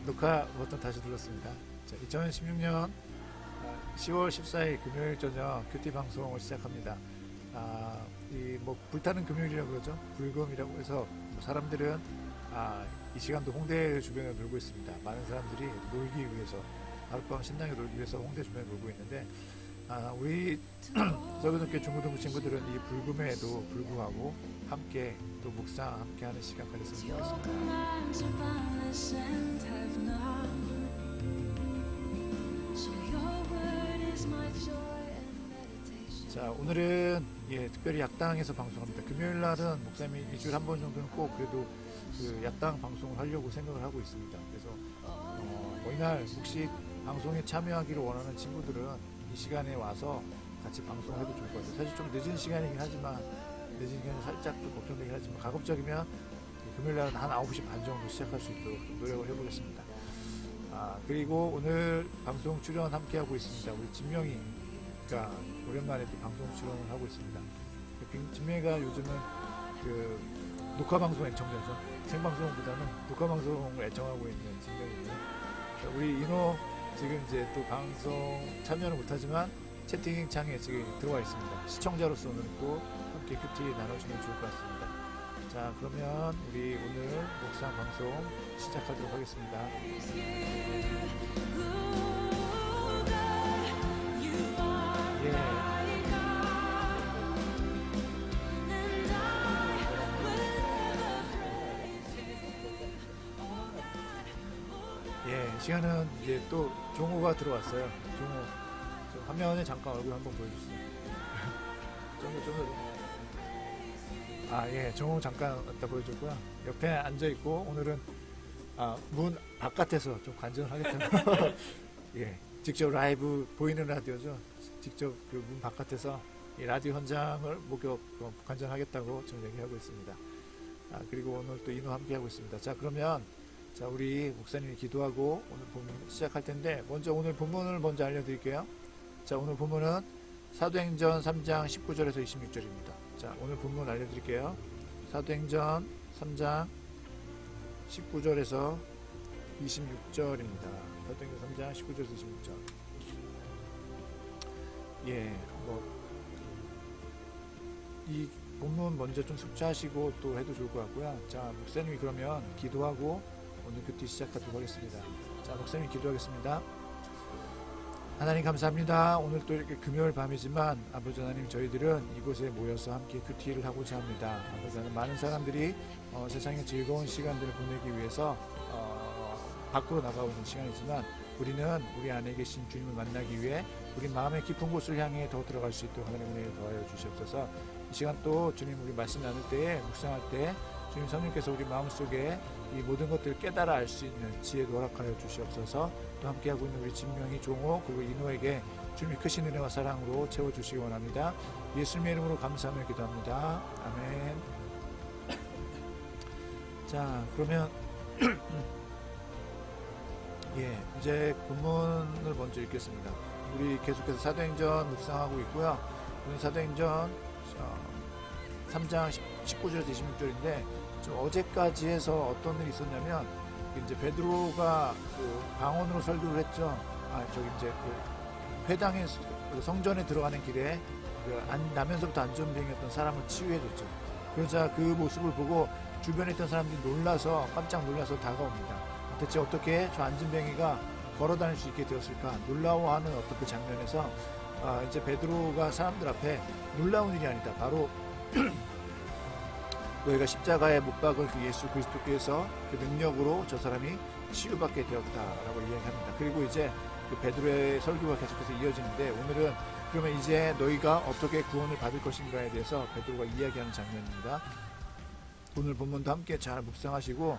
녹화 버튼 다시 눌렀습니다. 자, 2016년 10월 14일 금요일 저녁 큐티 방송을 시작합니다. 이 불타는 금요일이라고 그러죠. 불금이라고 해서 사람들은 이 시간도 홍대 주변에 놀고 있습니다. 많은 사람들이 놀기 위해서 하룻밤 신나게 놀기 위해서 홍대 주변에 놀고 있는데 우리 서교동교 중고등부 친구들은 이 불금에도 불구하고 함께 또 묵상 함께 하는 시간 가졌으면 좋겠습니다. 자, 오늘은 특별히 약당에서 방송합니다. 금요일날은 목사님이 일주일에 한 번 정도는 꼭 그래도 그 약당 방송을 하려고 생각을 하고 있습니다. 그래서 이날 혹시 방송에 참여하기를 원하는 친구들은 이 시간에 와서 같이 방송을 해도 좋을 것 같아요. 사실 좀 늦은 시간이긴 하지만 살짝 좀 걱정되긴 하지만 가급적이면 금요일날은 한 9시 반 정도 시작할 수 있도록 좀 노력을 해보겠습니다. 그리고 오늘 방송 출연 함께 하고 있습니다. 우리 진명이가 오랜만에 또 방송 출연을 하고 있습니다. 진명이가 요즘은 그 녹화 방송 애청자죠. 생방송보다는 녹화 방송을 애청하고 있는 진명이고요. 우리 인호 지금 이제 또 방송 참여는 못하지만 채팅창에 지금 들어와 있습니다. 시청자로서 오늘 또 함께 큐티 나눠주면 좋을 것 같습니다. 자, 그러면 우리 오늘 묵상 방송 시작하도록 하겠습니다. 시간은 이제 또 종호가 들어왔어요. 종호, 화면에 잠깐 얼굴 한번 보여주세요. 종호 잠깐 갖다 보여줬고요. 옆에 앉아 있고 오늘은 문 바깥에서 좀 관전을 하겠다고. 직접 라이브 보이는 라디오죠. 직접 그 문 바깥에서 이 라디오 현장을 목격 관전하겠다고 지금 얘기하고 있습니다. 그리고 오늘 또 인호 함께 하고 있습니다. 자, 그러면 우리 목사님이 기도하고 오늘 본문 시작할 텐데 먼저 오늘 본문을 먼저 알려드릴게요. 자, 오늘 본문은 사도행전 3장 19절에서 26절입니다. 자, 오늘 본문 알려드릴게요. 사도행전 3장 19절에서 26절입니다. 사도행전 3장 19절에서 26절. 이 본문 먼저 좀 숙지하시고 또 해도 좋을 것 같고요. 자, 목사님이 그러면 기도하고 오늘 큐티 시작하도록 하겠습니다. 자, 목사님 기도하겠습니다. 하나님 감사합니다. 오늘 또 이렇게 금요일 밤이지만 아버지 하나님, 저희들은 이곳에 모여서 함께 큐티를 하고자 합니다. 아버지 하나님, 많은 사람들이 세상의 즐거운 시간들을 보내기 위해서 밖으로 나가오는 시간이지만 우리는 우리 안에 계신 주님을 만나기 위해 우리 마음의 깊은 곳을 향해 더 들어갈 수 있도록 하나님 은혜를 더하여 주시옵소서. 이 시간 또 주님 우리 말씀 나눌 때에 묵상할 때 주님 성령께서 우리 마음속에 이 모든 것들을 깨달아 알 수 있는 지혜도 허락하여 주시옵소서. 또 함께하고 있는 우리 진명이, 종호 그리고 인호에게 주님의 크신 은혜와 사랑으로 채워주시기 원합니다. 예수님의 이름으로 감사하며 기도합니다. 아멘. 자, 그러면 이제 본문을 먼저 읽겠습니다. 우리 계속해서 사도행전 묵상하고 있고요. 오늘 사도행전 3장 19절에서 26절인데 좀 어제까지 해서 어떤 일이 있었냐면 이제 베드로가 그 방언으로 설교를 했죠. 이제 그 회당에 성전에 들어가는 길에 나면서부터 안전병이었던 사람을 치유해줬죠. 그러자 그 모습을 보고 주변에 있던 사람들이 깜짝 놀라서 다가옵니다. 대체 어떻게 저 안전병이가 걸어다닐 수 있게 되었을까? 놀라워하는 어떤 그 장면에서 이제 베드로가 사람들 앞에 놀라운 일이 아니다. 바로 너희가 십자가에 못 박을 그 예수 그리스도께서 그 능력으로 저 사람이 치유받게 되었다라고 이야기합니다. 그리고 이제 그 베드로의 설교가 계속해서 이어지는데 오늘은 그러면 이제 너희가 어떻게 구원을 받을 것인가에 대해서 베드로가 이야기하는 장면입니다. 오늘 본문도 함께 잘 묵상하시고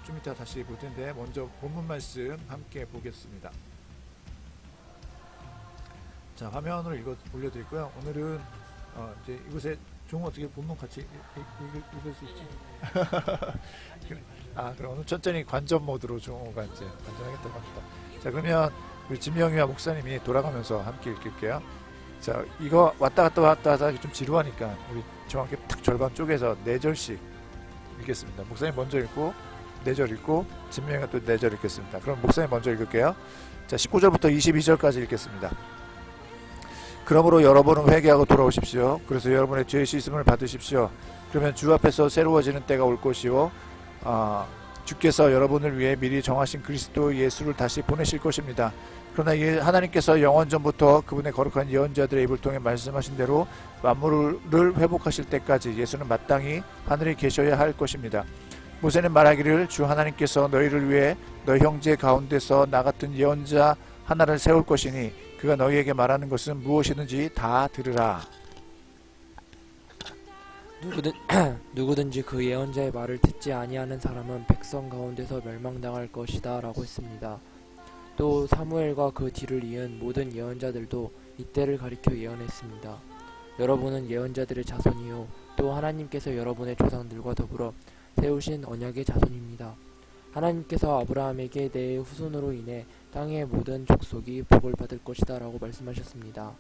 좀 이따 다시 볼 텐데 먼저 본문 말씀 함께 보겠습니다. 자, 화면으로 올려드리고요. 오늘은 이제 이곳에 종호 어떻게 본문 같이 읽을 수 있지? 그럼 오늘 천천히 관전 모드로 종호가 이제 관전하겠다고 합니다. 자, 그러면 우리 진명이와 목사님이 돌아가면서 함께 읽을게요. 자, 이거 왔다 갔다 하기 좀 지루하니까 우리 정확히 딱 절반 쪼개서 4절씩 읽겠습니다. 목사님 먼저 읽고 4절 읽고 진명이가 또 4절 읽겠습니다. 그럼 목사님 먼저 읽을게요. 자, 19절부터 22절까지 읽겠습니다. 그러므로 여러분은 회개하고 돌아오십시오. 그래서 여러분의 죄 씻음을 받으십시오. 그러면 주 앞에서 새로워지는 때가 올 것이요 주께서 여러분을 위해 미리 정하신 그리스도 예수를 다시 보내실 것입니다. 그러나 하나님께서 영원 전부터 그분의 거룩한 예언자들의 입을 통해 말씀하신 대로 만물을 회복하실 때까지 예수는 마땅히 하늘에 계셔야 할 것입니다. 모세는 말하기를 주 하나님께서 너희를 위해 너희 형제 가운데서 나 같은 예언자 하나를 세울 것이니 그가 너희에게 말하는 것은 무엇이든지 다 들으라. 누구든지 그 예언자의 말을 듣지 아니하는 사람은 백성 가운데서 멸망당할 것이다 라고 했습니다. 또 사무엘과 그 뒤를 이은 모든 예언자들도 이때를 가리켜 예언했습니다. 여러분은 예언자들의 자손이요 또 하나님께서 여러분의 조상들과 더불어 세우신 언약의 자손입니다. 하나님께서 아브라함에게 내 후손으로 인해 땅의 모든 족속이 복을 받을 것이다 라고 말씀하셨습니다.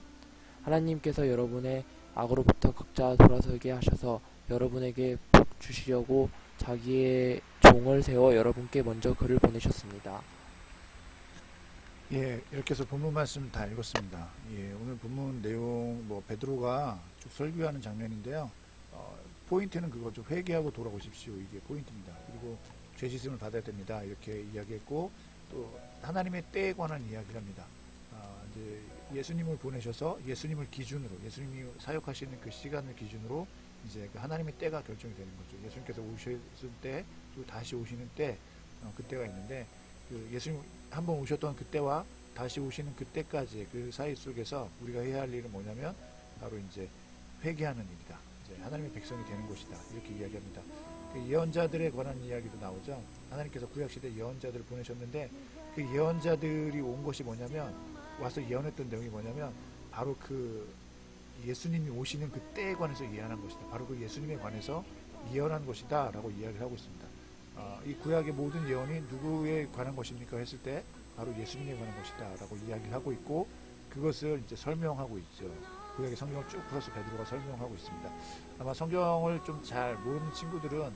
하나님께서 여러분의 악으로부터 각자 돌아서게 하셔서 여러분에게 복 주시려고 자기의 종을 세워 여러분께 먼저 그를 보내셨습니다. 예, 이렇게 해서 본문 말씀 다 읽었습니다. 예, 오늘 본문 내용 베드로가 쭉 설교하는 장면인데요. 포인트는 그거죠. 회개하고 돌아오십시오. 이게 포인트입니다. 그리고 죄 씻음을 받아야 됩니다. 이렇게 이야기했고 또 하나님의 때에 관한 이야기를 합니다. 이제 예수님을 보내셔서 예수님을 기준으로 예수님이 사역하시는 그 시간을 기준으로 이제 그 하나님의 때가 결정이 되는 거죠. 예수님께서 오셨을 때 또 다시 오시는 때 그때가 있는데 그 예수님 한번 오셨던 그때와 다시 오시는 그때까지 그 사이 속에서 우리가 해야 할 일은 뭐냐면 바로 이제 회개하는 일이다. 이제 하나님의 백성이 되는 것이다. 이렇게 이야기합니다. 그 예언자들에 관한 이야기도 나오죠. 하나님께서 구약시대 예언자들을 보내셨는데 그 예언자들이 온 것이 뭐냐면 와서 예언했던 내용이 뭐냐면 바로 그 예수님이 오시는 그 때에 관해서 예언한 것이다. 바로 그 예수님에 관해서 예언한 것이다 라고 이야기를 하고 있습니다. 이 구약의 모든 예언이 누구에 관한 것입니까 했을 때 바로 예수님에 관한 것이다 라고 이야기를 하고 있고 그것을 이제 설명하고 있죠. 구약의 성경을 쭉 풀어서 베드로가 설명하고 있습니다. 아마 성경을 좀 잘 모르는 친구들은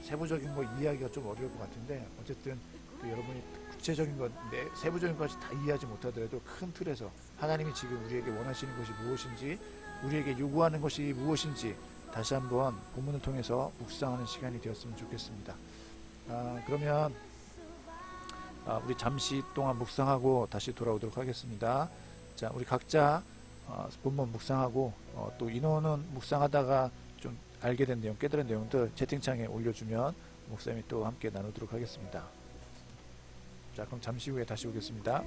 세부적인 거 이해하기가 좀 어려울 것 같은데 어쨌든 여러분이 구체적인 것, 세부적인 것까지 다 이해하지 못하더라도 큰 틀에서 하나님이 지금 우리에게 원하시는 것이 무엇인지 우리에게 요구하는 것이 무엇인지 다시 한번 본문을 통해서 묵상하는 시간이 되었으면 좋겠습니다. 그러면 우리 잠시 동안 묵상하고 다시 돌아오도록 하겠습니다. 자, 우리 각자 본문 묵상하고 또 인원은 묵상하다가 좀 알게 된 내용, 깨달은 내용들 채팅창에 올려주면 목사님이 또 함께 나누도록 하겠습니다. 자, 그럼 잠시 후에 다시 오겠습니다.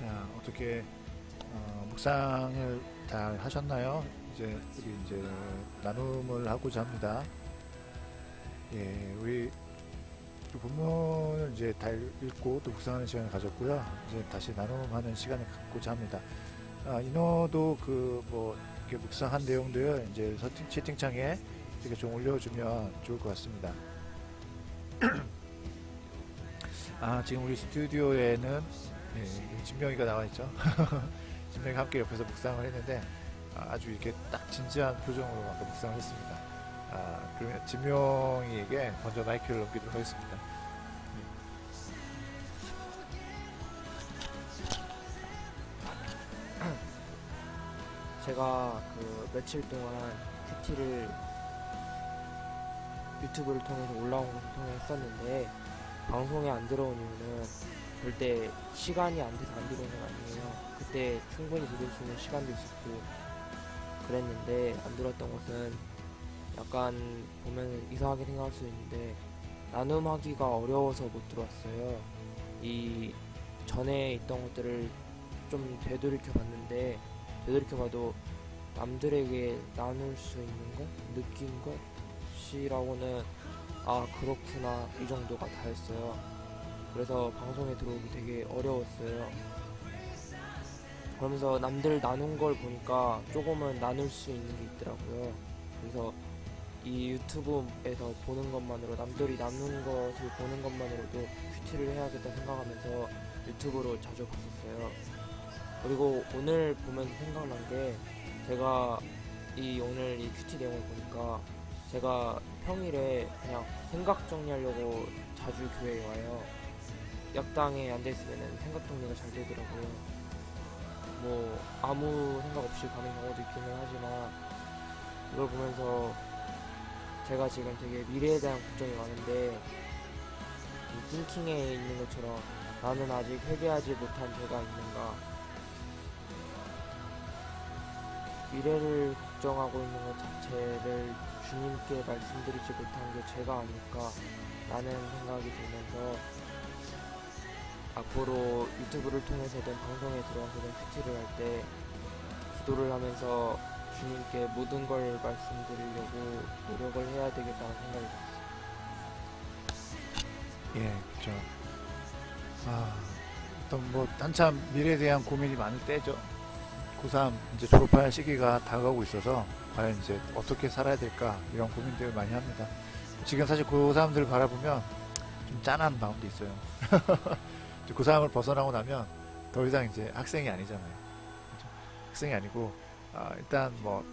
자, 어떻게 묵상을 잘 하셨나요? 이제 우리 이제 나눔을 하고자 합니다. 예, 우리 그 본문을 이제 다 읽고 또 묵상하는 시간을 가졌고요. 이제 다시 나눔하는 시간을 갖고자 합니다. 인어도 그 뭐 이렇게 묵상한 내용들 이제 채팅창에 이렇게 좀 올려주면 좋을 것 같습니다. 지금 우리 스튜디오에는 진명이가 나와 있죠. 진명이가 함께 옆에서 묵상을 했는데 아주 이렇게 딱 진지한 표정으로 아까 묵상을 했습니다. 그러면 진명이에게 먼저 마이크를 넘기도록 하겠습니다. 제가 그 며칠 동안 큐티를 유튜브를 통해서 올라온 것을 통해 했었는데 방송에 안 들어온 이유는 절대 시간이 안 돼서 안 들어오는 건 아니에요. 그때 충분히 들을 수 있는 시간도 있었고 그랬는데 안 들었던 것은 약간 보면 이상하게 생각할 수 있는데 나눔하기가 어려워서 못 들어왔어요. 이 전에 있던 것들을 좀 되돌이켜 봤는데 되돌이켜봐도 남들에게 나눌 수 있는 것, 느낀 것이라고는 그렇구나 이 정도가 다였어요. 그래서 방송에 들어오기 되게 어려웠어요. 그러면서 남들 나눈 걸 보니까 조금은 나눌 수 있는 게 있더라고요. 그래서 이 유튜브에서 보는 것만으로 남들이 나눈 것을 보는 것만으로도 큐티를 해야겠다 생각하면서 유튜브로 자주 봤었어요. 그리고 오늘 보면서 생각난 게 제가 오늘 이 큐티 내용을 보니까 제가 평일에 그냥 생각 정리하려고 자주 교회에 와요. 약당에 앉아있으면 생각 정리가 잘 되더라고요. 뭐 아무 생각 없이 가는 경우도 있기는 하지만 이걸 보면서 제가 지금 되게 미래에 대한 걱정이 많은데 이 띵킹에 있는 것처럼 나는 아직 회개하지 못한 죄가 있는가, 미래를 걱정하고 있는 것 자체를 주님께 말씀드리지 못한 게 죄가 아닐까 라는 생각이 들면서 앞으로 유튜브를 통해서든 방송에 들어와서든 큐티를 할 때 기도를 하면서 주님께 모든 걸 말씀드리려고 노력을 해야 되겠다는 생각이 들었어요. 예, 그렇죠. 어떤 뭐 한참 미래에 대한 고민이 많을 때죠. 고3 이제 졸업할 시기가 다가오고 있어서 과연 이제 어떻게 살아야 될까 이런 고민들을 많이 합니다. 지금 사실 고3들 바라보면 좀 짠한 마음도 있어요. 고3을 벗어나고 나면 더 이상 이제 학생이 아니잖아요. 그렇죠? 학생이 아니고 일단 뭐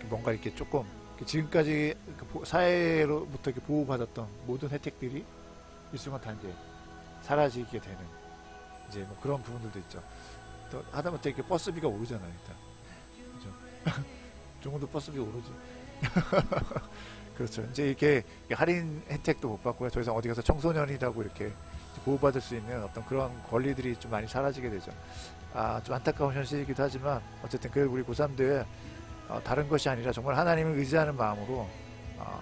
뭔가 이렇게 조금 지금까지 사회로부터 이렇게 보호받았던 모든 혜택들이 일순간 다 이제 사라지게 되는 이제 뭐 그런 부분들도 있죠. 또 하다못해 이렇게 버스비가 오르잖아요. 일단 그렇죠. 중국도 버스비가 오르지. 그렇죠. 이제 이렇게 할인 혜택도 못 받고요. 더 이상 어디 가서 청소년이라고 이렇게 보호받을 수 있는 어떤 그런 권리들이 좀 많이 사라지게 되죠. 좀 안타까운 현실이기도 하지만 어쨌든 그 우리 고3들 다른 것이 아니라 정말 하나님을 의지하는 마음으로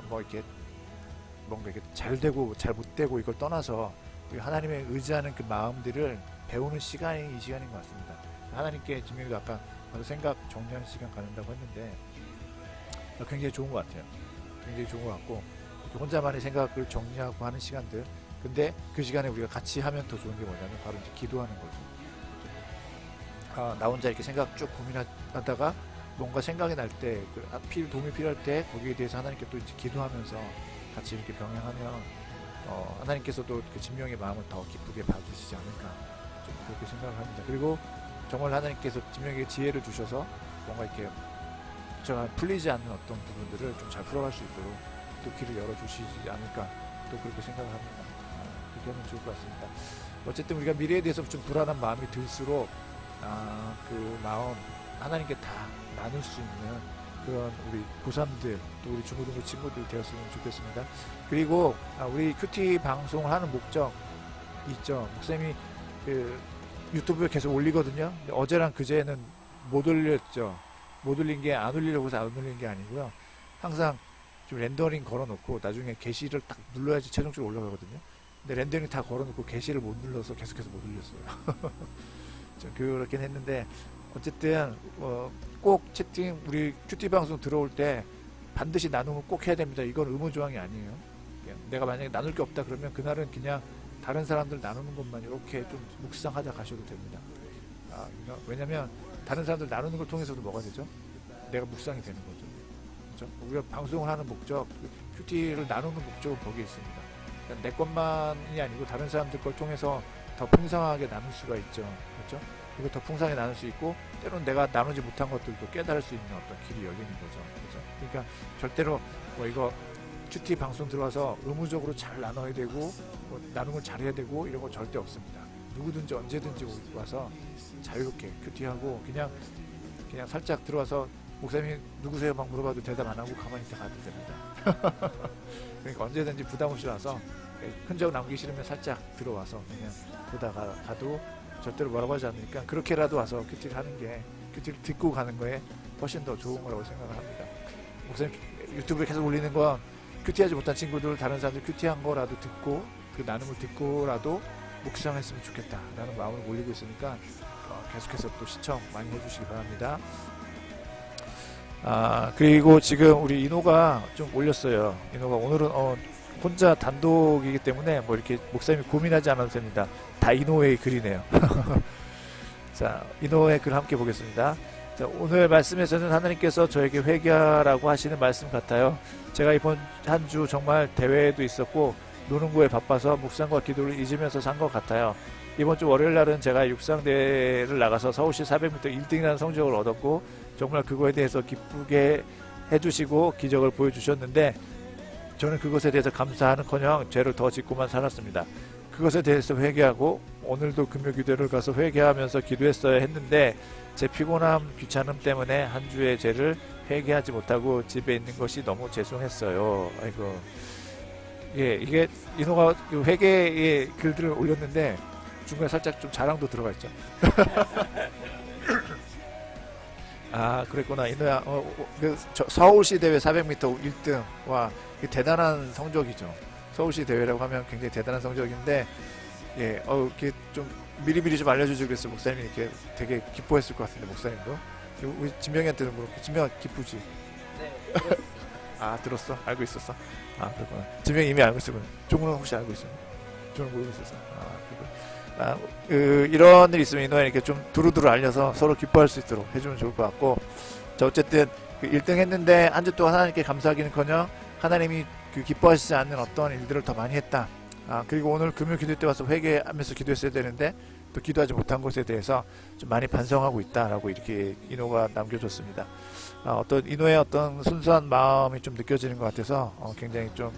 뭐 이렇게 뭔가 이렇게 잘 되고 잘 못 되고 이걸 떠나서 하나님을 의지하는 그 마음들을 배우는 시간이 이 시간인 것 같습니다. 하나님께 진명이도 아까 생각 정리하는 시간 갖는다고 했는데 굉장히 좋은 것 같아요. 굉장히 좋은 것 같고 혼자만의 생각을 정리하고 하는 시간들. 근데 그 시간에 우리가 같이 하면 더 좋은 게 뭐냐면 바로 이제 기도하는 거죠. 나 혼자 이렇게 생각 쭉 고민하다가 뭔가 생각이 날 때, 도움이 필요할 때 거기에 대해서 하나님께 또 이제 기도하면서 같이 이렇게 병행하면 하나님께서도 그 진명의 마음을 더 기쁘게 봐주시지 않을까 좀 그렇게 생각을 합니다. 그리고 정말 하나님께서 진명에게 지혜를 주셔서 뭔가 이렇게 정말 풀리지 않는 어떤 부분들을 좀 잘 풀어갈 수 있도록 또 길을 열어주시지 않을까 또 그렇게 생각을 합니다. 그렇게 하면 좋을 것 같습니다. 어쨌든 우리가 미래에 대해서 좀 불안한 마음이 들수록 그 마음 하나님께 다 나눌 수 있는 그런 우리 고3들 또 우리 중고등부 친구들 되었으면 좋겠습니다. 그리고 우리 큐티 방송을 하는 목적 있죠. 목사님이 그 유튜브에 계속 올리거든요. 근데 어제랑 그제는 못 올렸죠. 못 올린 게 안 올리려고 해서 안 올린 게 아니고요. 항상 좀 렌더링 걸어놓고 나중에 게시를 딱 눌러야지 최종적으로 올라가거든요. 근데 렌더링 다 걸어놓고 게시를 못 눌러서 계속해서 못 올렸어요. 좀 그렇긴 했는데 어쨌든 꼭 채팅 우리 큐티 방송 들어올 때 반드시 나눔을 꼭 해야 됩니다. 이건 의무조항이 아니에요. 내가 만약에 나눌 게 없다 그러면 그날은 그냥 다른 사람들 나누는 것만 이렇게 좀 묵상하다 가셔도 됩니다. 왜냐면 다른 사람들 나누는 걸 통해서도 뭐가 되죠? 내가 묵상이 되는 거죠. 그렇죠? 우리가 방송을 하는 목적, 큐티를 나누는 목적은 거기에 있습니다. 그러니까 내 것만이 아니고 다른 사람들 걸 통해서 더 풍성하게 나눌 수가 있죠. 그렇죠? 그리고 더 풍성하게 나눌 수 있고 때로는 내가 나누지 못한 것들도 깨달을 수 있는 어떤 길이 열리는 거죠. 그렇죠? 그러니까 절대로 이거 큐티 방송 들어와서 의무적으로 잘 나눠야 되고 나누는 걸 잘해야 되고 이런 거 절대 없습니다. 누구든지 언제든지 와서 자유롭게 큐티하고 그냥 살짝 들어와서 목사님이 누구세요 막 물어봐도 대답 안 하고 가만히 있다 가도 됩니다. 그러니까 언제든지 부담 없이 와서 흔적 남기기 싫으면 살짝 들어와서 그냥 보다가 가도 절대로 뭐라고 하지 않으니까 그렇게라도 와서 큐티를 하는 게 큐티를 듣고 가는 거에 훨씬 더 좋은 거라고 생각을 합니다. 목사님 유튜브에 계속 올리는 건 큐티하지 못한 친구들 다른 사람들 큐티한 거라도 듣고 그 나눔을 듣고라도 묵상했으면 좋겠다라는 마음을 올리고 있으니까 계속해서 또 시청 많이 해주시기 바랍니다. 그리고 지금 우리 인호가 좀 올렸어요. 인호가 오늘은 혼자 단독이기 때문에 뭐 이렇게 목사님이 고민하지 않아도 됩니다. 다 인호의 글이네요. 자, 인호의 글 함께 보겠습니다. 자, 오늘 말씀에서는 하나님께서 저에게 회개하라고 하시는 말씀 같아요. 제가 이번 한 주 정말 대회에도 있었고 노는 거에 바빠서 묵상과 기도를 잊으면서 산 것 같아요. 이번 주 월요일 날은 제가 육상대회를 나가서 서울시 400m 1등이라는 성적을 얻었고 정말 그거에 대해서 기쁘게 해주시고 기적을 보여주셨는데 저는 그것에 대해서 감사하는커녕 죄를 더 짓고만 살았습니다. 그것에 대해서 회개하고 오늘도 금요기도를 가서 회개하면서 기도했어야 했는데 제 피곤함, 귀찮음 때문에 한 주의 죄를 회개하지 못하고 집에 있는 것이 너무 죄송했어요. 아이고. 예, 이게 인호가 회개의 글들을 올렸는데 중간에 살짝 좀 자랑도 들어가 있죠. 그랬구나. 인호야, 서울시 대회 400m 1등. 와, 대단한 성적이죠. 서울시 대회라고 하면 굉장히 대단한 성적인데, 예, 이렇게 좀 미리미리 좀 알려주지 그랬어요. 목사님이 이렇게 되게 기뻐했을 것 같은데, 목사님도. 우리 진명이한테는 물어보고, 진명아, 기쁘지? 네. 들었어? 알고 있었어? 그렇구나. 진명이 이미 알고 있었구나. 종우는 혹시 알고 있어요? 종우는 모르고 있었어. 이런 일이 있으면 인호에 이렇게 좀 두루두루 알려서 서로 기뻐할 수 있도록 해주면 좋을 것 같고, 자, 어쨌든 1등 했는데 한 주 동안 하나님께 감사하기는커녕 하나님이 기뻐하시지 않는 어떤 일들을 더 많이 했다. 그리고 오늘 금요 기도 때 와서 회개하면서 기도했어야 되는데 또 기도하지 못한 것에 대해서 좀 많이 반성하고 있다라고 이렇게 인호가 남겨줬습니다. 어떤 인호의 어떤 순수한 마음이 좀 느껴지는 것 같아서 굉장히 좀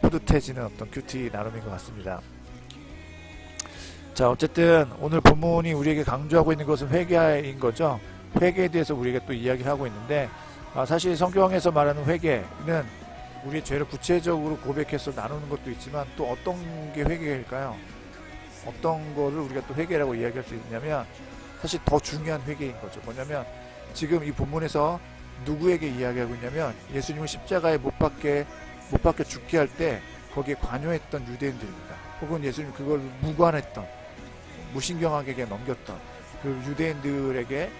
뿌듯해지는 어떤 큐티 나눔인 것 같습니다. 자, 어쨌든 오늘 본문이 우리에게 강조하고 있는 것은 회개인 거죠. 회개에 대해서 우리가 또 이야기를 하고 있는데 사실 성경에서 말하는 회개는 우리의 죄를 구체적으로 고백해서 나누는 것도 있지만 또 어떤 게 회개일까요? 어떤 거를 우리가 또 회개라고 이야기할 수 있냐면 사실 더 중요한 회개인 거죠. 뭐냐면 지금 이 본문에서 누구에게 이야기하고 있냐면 예수님을 십자가에 못 박게 죽게 할 때 거기에 관여했던 유대인들입니다. 혹은 예수님 그걸 무관했던 무신경하게 넘겼던 그 유대인들에게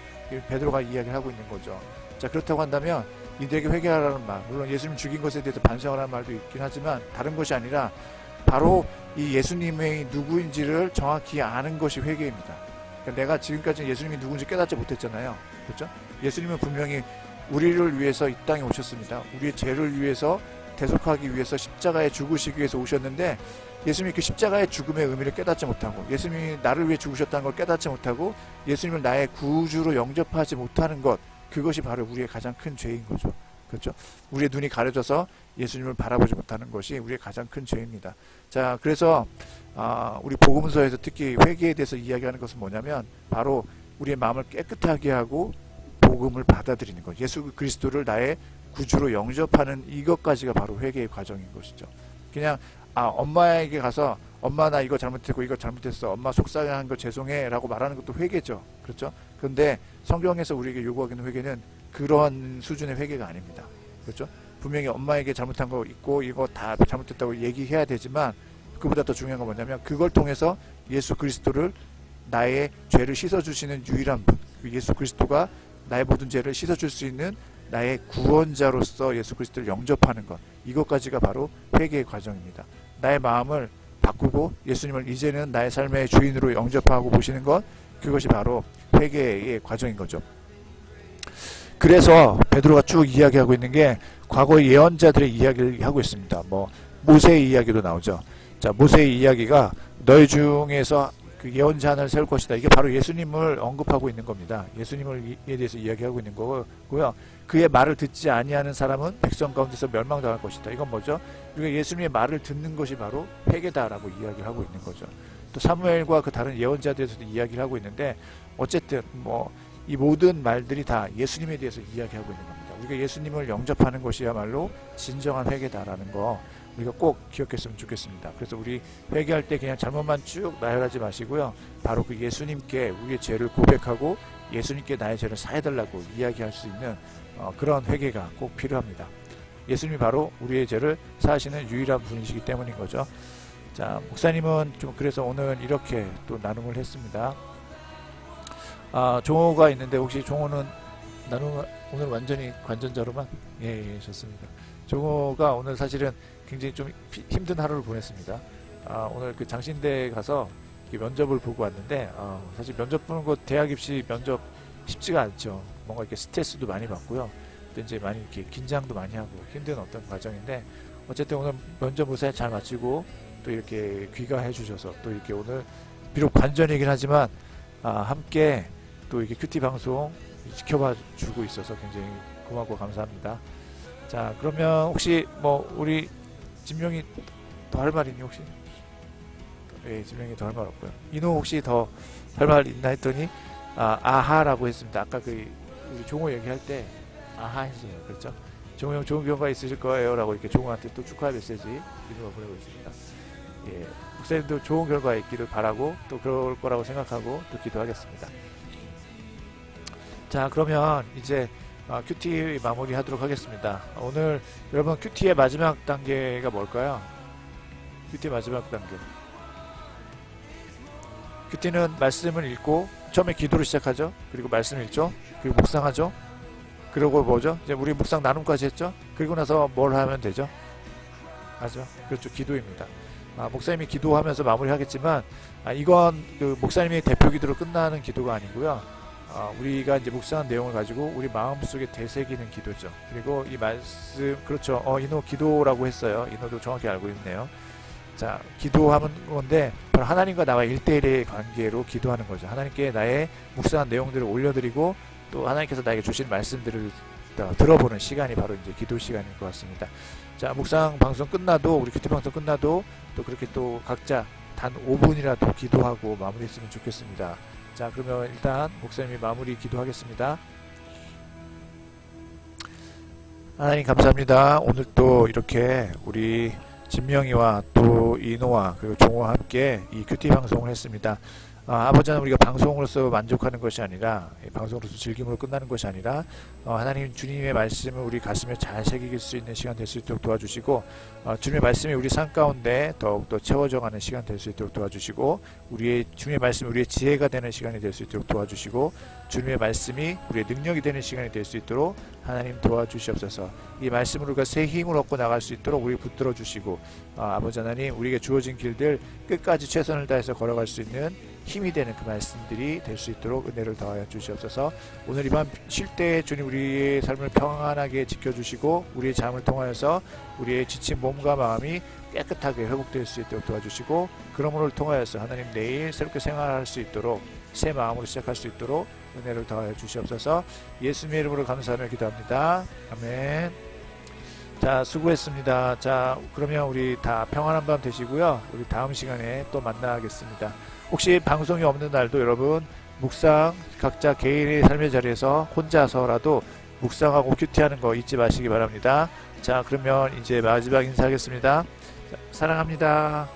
베드로가 이야기를 하고 있는 거죠. 자, 그렇다고 한다면 이들에게 회개하라는 말, 물론 예수님 죽인 것에 대해서 반성하라는 말도 있긴 하지만 다른 것이 아니라 바로 이 예수님의 누구인지를 정확히 아는 것이 회개입니다. 그러니까 내가 지금까지 예수님이 누군지 깨닫지 못했잖아요. 그렇죠? 예수님은 분명히 우리를 위해서 이 땅에 오셨습니다. 우리의 죄를 위해서 대속하기 위해서 십자가에 죽으시기 위해서 오셨는데 예수님이 그 십자가의 죽음의 의미를 깨닫지 못하고 예수님이 나를 위해 죽으셨다는 걸 깨닫지 못하고 예수님을 나의 구주로 영접하지 못하는 것, 그것이 바로 우리의 가장 큰 죄인 거죠. 그렇죠? 우리의 눈이 가려져서 예수님을 바라보지 못하는 것이 우리의 가장 큰 죄입니다. 자, 그래서 우리 복음서에서 특히 회개에 대해서 이야기하는 것은 뭐냐면 바로 우리의 마음을 깨끗하게 하고 복음을 받아들이는 것, 예수 그리스도를 나의 구주로 영접하는 이것까지가 바로 회개의 과정인 것이죠. 그냥 엄마에게 가서 엄마 나 이거 잘못했고 이거 잘못했어, 엄마 속상한 거 죄송해 라고 말하는 것도 회개죠. 그렇죠? 그런데 성경에서 우리에게 요구하기는 회개는 그런 수준의 회개가 아닙니다. 그렇죠? 분명히 엄마에게 잘못한 거 있고 이거 다 잘못했다고 얘기해야 되지만 그보다 더 중요한 건 뭐냐면 그걸 통해서 예수 그리스도를 나의 죄를 씻어주시는 유일한 분, 그 예수 그리스도가 나의 모든 죄를 씻어줄 수 있는 나의 구원자로서 예수 그리스도를 영접하는 것, 이것까지가 바로 회개의 과정입니다. 나의 마음을 바꾸고 예수님을 이제는 나의 삶의 주인으로 영접하고 보시는 것, 그것이 바로 회개의 과정인 거죠. 그래서 베드로가 쭉 이야기하고 있는 게 과거의 예언자들의 이야기를 하고 있습니다. 뭐 모세의 이야기도 나오죠. 자, 모세의 이야기가 너희 중에서 그 예언자 하나를 세울 것이다. 이게 바로 예수님을 언급하고 있는 겁니다. 예수님에 대해서 이야기하고 있는 거고요. 그의 말을 듣지 아니하는 사람은 백성 가운데서 멸망당할 것이다. 이건 뭐죠? 우리가 예수님의 말을 듣는 것이 바로 회개다라고 이야기를 하고 있는 거죠. 또 사무엘과 그 다른 예언자들에서도 이야기를 하고 있는데 어쨌든 뭐 이 모든 말들이 다 예수님에 대해서 이야기하고 있는 겁니다. 우리가 예수님을 영접하는 것이야말로 진정한 회개다라는 거 우리가 꼭 기억했으면 좋겠습니다. 그래서 우리 회개할 때 그냥 잘못만 쭉 나열하지 마시고요. 바로 그 예수님께 우리의 죄를 고백하고 예수님께 나의 죄를 사해달라고 이야기할 수 있는 그런 회개가 꼭 필요합니다. 예수님이 바로 우리의 죄를 사하시는 유일한 분이시기 때문인 거죠. 자, 목사님은 좀 그래서 오늘 이렇게 또 나눔을 했습니다. 종호가 있는데 혹시 종호는 오늘 완전히 관전자로만? 예, 좋습니다. 종호가 오늘 사실은 굉장히 좀 힘든 하루를 보냈습니다. 오늘 그 장신대에 가서 면접을 보고 왔는데 사실 면접 보는 거 대학 입시 면접 쉽지가 않죠. 뭔가 이렇게 스트레스도 많이 받고요. 또 이제 많이 이렇게 긴장도 많이 하고 힘든 어떤 과정인데 어쨌든 오늘 면접 무사히 잘 마치고 또 이렇게 귀가해 주셔서 또 이렇게 오늘 비록 관전이긴 하지만 함께 또 이렇게 큐티 방송 지켜봐 주고 있어서 굉장히 고맙고 감사합니다. 자, 그러면 혹시 뭐 우리 진명이 더 할 말 있니 혹시? 예, 진명이 더 할 말 없고요. 인호 혹시 더 할 말 있나 했더니 아하라고 했습니다. 아까 그 우리 종호 얘기할 때 아하 했어요. 그렇죠? 종호 형 좋은 결과 있으실 거예요라고 이렇게 종호한테 또 축하 메시지 인호가 보내고 있습니다. 예, 목사님도 좋은 결과 있기를 바라고 또 그럴 거라고 생각하고 또 기도하겠습니다. 자, 그러면 이제 큐티 마무리 하도록 하겠습니다. 오늘 여러분 큐티의 마지막 단계가 뭘까요? 큐티의 마지막 단계. 큐티는 말씀을 읽고 처음에 기도를 시작하죠. 그리고 말씀 읽죠. 그리고 묵상하죠. 그리고 뭐죠? 이제 우리 묵상 나눔까지 했죠. 그리고 나서 뭘 하면 되죠? 맞죠? 그렇죠. 기도입니다. 목사님이 기도하면서 마무리하겠지만 이건 그 목사님이 대표 기도로 끝나는 기도가 아니고요. 우리가 이제 묵상한 내용을 가지고 우리 마음속에 되새기는 기도죠. 그리고 이 말씀, 그렇죠. 인호 기도라고 했어요. 인호도 정확히 알고 있네요. 자, 기도하는 건데 바로 하나님과 나와 1대1의 관계로 기도하는 거죠. 하나님께 나의 묵상한 내용들을 올려드리고 또 하나님께서 나에게 주신 말씀들을 들어보는 시간이 바로 이제 기도 시간인 것 같습니다. 자, 묵상 방송 끝나도 우리 큐티 방송 끝나도 또 그렇게 또 각자 단 5분이라도 기도하고 마무리했으면 좋겠습니다. 자, 그러면 일단 목사님이 마무리 기도하겠습니다. 하나님 감사합니다. 오늘 또 이렇게 우리 진명이와 또 이노와 그리고 종호와 함께 이 큐티 방송을 했습니다. 아버지 하나님, 우리가 방송으로서 만족하는 것이 아니라 방송으로서 즐김으로 끝나는 것이 아니라 하나님 주님의 말씀을 우리 가슴에 잘 새길 수 있는 시간 될 수 있도록 도와주시고 주님의 말씀이 우리 삶 가운데 더욱더 채워져가는 시간 될 수 있도록 도와주시고 우리의 주님의 말씀이 우리의 지혜가 되는 시간이 될 수 있도록 도와주시고 주님의 말씀이 우리의 능력이 되는 시간이 될 수 있도록 하나님 도와주시옵소서. 이 말씀으로 우리가 새 힘을 얻고 나갈 수 있도록 우리 붙들어 주시고 아버지 하나님, 우리에게 주어진 길들 끝까지 최선을 다해서 걸어갈 수 있는 힘이 되는 그 말씀들이 될 수 있도록 은혜를 더하여 주시옵소서. 오늘 이밤 쉴 때 주님 우리의 삶을 평안하게 지켜주시고 우리의 잠을 통하여서 우리의 지친 몸과 마음이 깨끗하게 회복될 수 있도록 도와주시고 그러므로 통하여서 하나님 내일 새롭게 생활할 수 있도록 새 마음으로 시작할 수 있도록 은혜를 더하여 주시옵소서. 예수님의 이름으로 감사하며 기도합니다. 아멘. 자, 수고했습니다. 자, 그러면 우리 다 평안한 밤 되시고요. 우리 다음 시간에 또 만나겠습니다. 혹시 방송이 없는 날도 여러분 묵상 각자 개인의 삶의 자리에서 혼자서라도 묵상하고 큐티하는 거 잊지 마시기 바랍니다. 자, 그러면 이제 마지막 인사하겠습니다. 자, 사랑합니다.